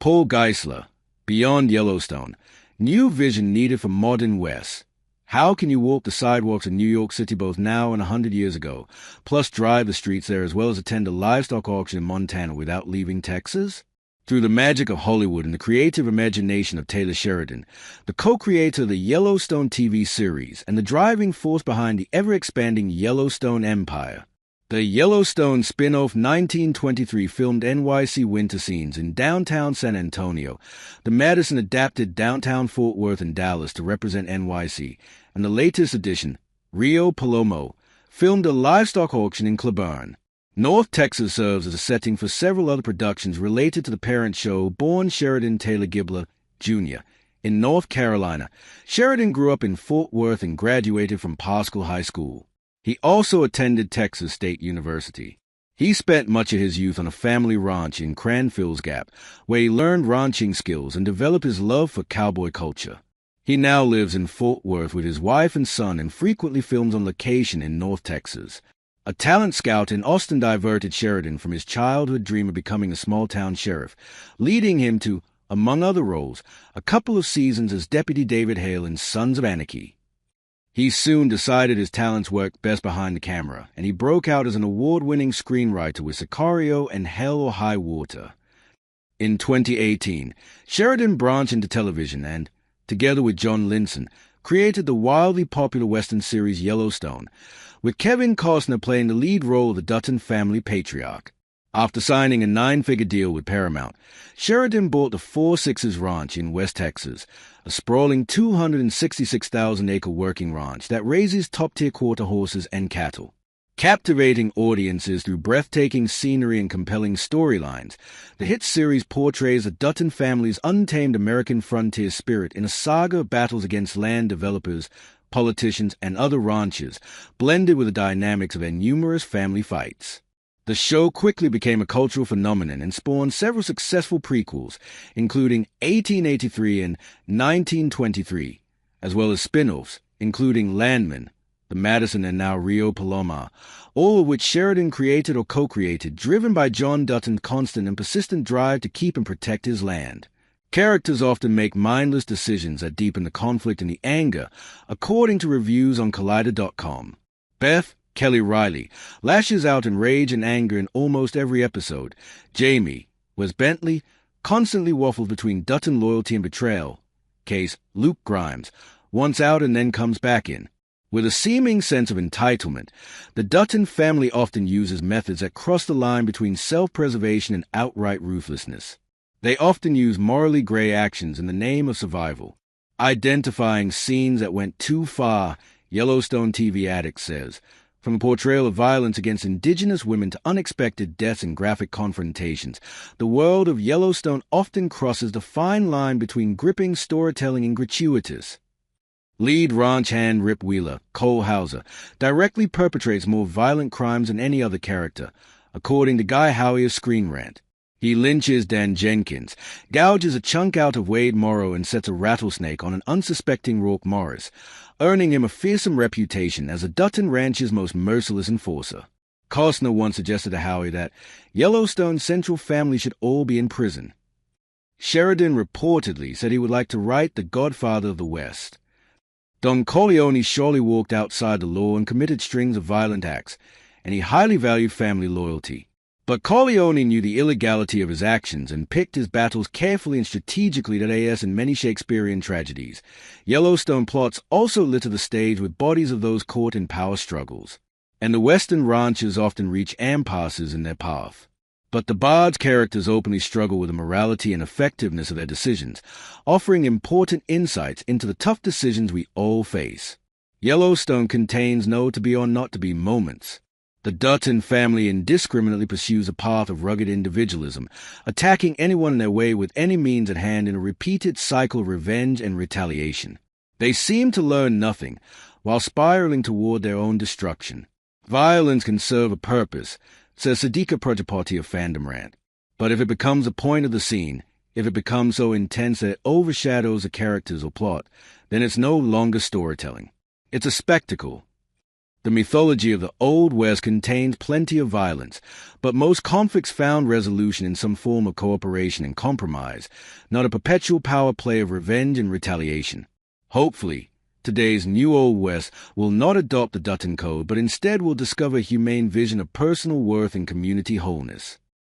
Paul GEISLER, Beyond Yellowstone. New vision needed for modern West. How can you walk the sidewalks of New York City both now and 100 years ago, plus drive the streets there as well as attend a livestock auction in Montana without leaving Texas? Through the magic of Hollywood and the creative imagination of Taylor Sheridan, the co-creator of the Yellowstone TV series and the driving force behind the ever-expanding Yellowstone empire, the Yellowstone spin-off 1923 filmed NYC winter scenes in downtown San Antonio. The Madison adapted downtown Fort Worth and Dallas to represent NYC. And the latest edition, Rio Palomo, filmed a livestock auction in Cleburne. North Texas serves as a setting for several other productions related to the parent show born Sheridan Taylor Gibbler, Jr. In North Carolina, Sheridan grew up in Fort Worth and graduated from Paschal High School. He also attended Texas State University. He spent much of his youth on a family ranch in Cranfills Gap, where he learned ranching skills and developed his love for cowboy culture. He now lives in Fort Worth with his wife and son and frequently films on location in North Texas. A talent scout in Austin diverted Sheridan from his childhood dream of becoming a small-town sheriff, leading him to, among other roles, a couple of seasons as Deputy David Hale in Sons of Anarchy. He soon decided his talents worked best behind the camera, and he broke out as an award-winning screenwriter with Sicario and Hell or High Water. In 2018, Sheridan branched into television and, together with John Linson, created the wildly popular Western series Yellowstone, with Kevin Costner playing the lead role of the Dutton family patriarch. After signing a 9-figure deal with Paramount, Sheridan bought the Four Sixes Ranch in West Texas, a sprawling 266,000-acre working ranch that raises top-tier quarter horses and cattle. Captivating audiences through breathtaking scenery and compelling storylines, the hit series portrays the Dutton family's untamed American frontier spirit in a saga of battles against land developers, politicians, and other ranchers, blended with the dynamics of their numerous family fights. The show quickly became a cultural phenomenon and spawned several successful prequels, including 1883 and 1923, as well as spin-offs, including Landman, The Madison and now Rio Paloma, all of which Sheridan created or co-created, driven by John Dutton's constant and persistent drive to keep and protect his land. Characters often make mindless decisions that deepen the conflict and the anger, according to reviews on Collider.com. Beth Kelly Riley lashes out in rage and anger in almost every episode. Jamie, Wes Bentley, constantly waffles between Dutton loyalty and betrayal. Case Luke Grimes, once out and then comes back in. With a seeming sense of entitlement, the Dutton family often uses methods that cross the line between self-preservation and outright ruthlessness. They often use morally gray actions in the name of survival. Identifying scenes that went too far, Yellowstone TV Addict says, from a portrayal of violence against indigenous women to unexpected deaths and graphic confrontations, the world of Yellowstone often crosses the fine line between gripping storytelling and gratuitous. Lead ranch hand Rip Wheeler, Cole Hauser, directly perpetrates more violent crimes than any other character, according to Guy Howie of Screen Rant. He lynches Dan Jenkins, gouges a chunk out of Wade Morrow, and sets a rattlesnake on an unsuspecting Rourke Morris, earning him a fearsome reputation as a Dutton Ranch's most merciless enforcer. Costner once suggested to Howie that Yellowstone's central family should all be in prison. Sheridan reportedly said he would like to write The Godfather of the West. Don Corleone surely walked outside the law and committed strings of violent acts, and he highly valued family loyalty. But Corleone knew the illegality of his actions and picked his battles carefully and strategically, as in many Shakespearean tragedies. Yellowstone plots also litter the stage with bodies of those caught in power struggles, and the Western ranchers often reach impasses in their path. But the Bard's characters openly struggle with the morality and effectiveness of their decisions, offering important insights into the tough decisions we all face. Yellowstone contains no to be or not to be moments. The Dutton family indiscriminately pursues a path of rugged individualism, attacking anyone in their way with any means at hand in a repeated cycle of revenge and retaliation. They seem to learn nothing, while spiraling toward their own destruction. Violence can serve a purpose, says Siddiqa Prajapati of Fandom Rant. But if it becomes a point of the scene, if it becomes so intense that it overshadows the characters or plot, then it's no longer storytelling. It's a spectacle. The mythology of the Old West contained plenty of violence, but most conflicts found resolution in some form of cooperation and compromise, not a perpetual power play of revenge and retaliation. Hopefully, today's new Old West will not adopt the Dutton Code, but instead will discover a humane vision of personal worth and community wholeness.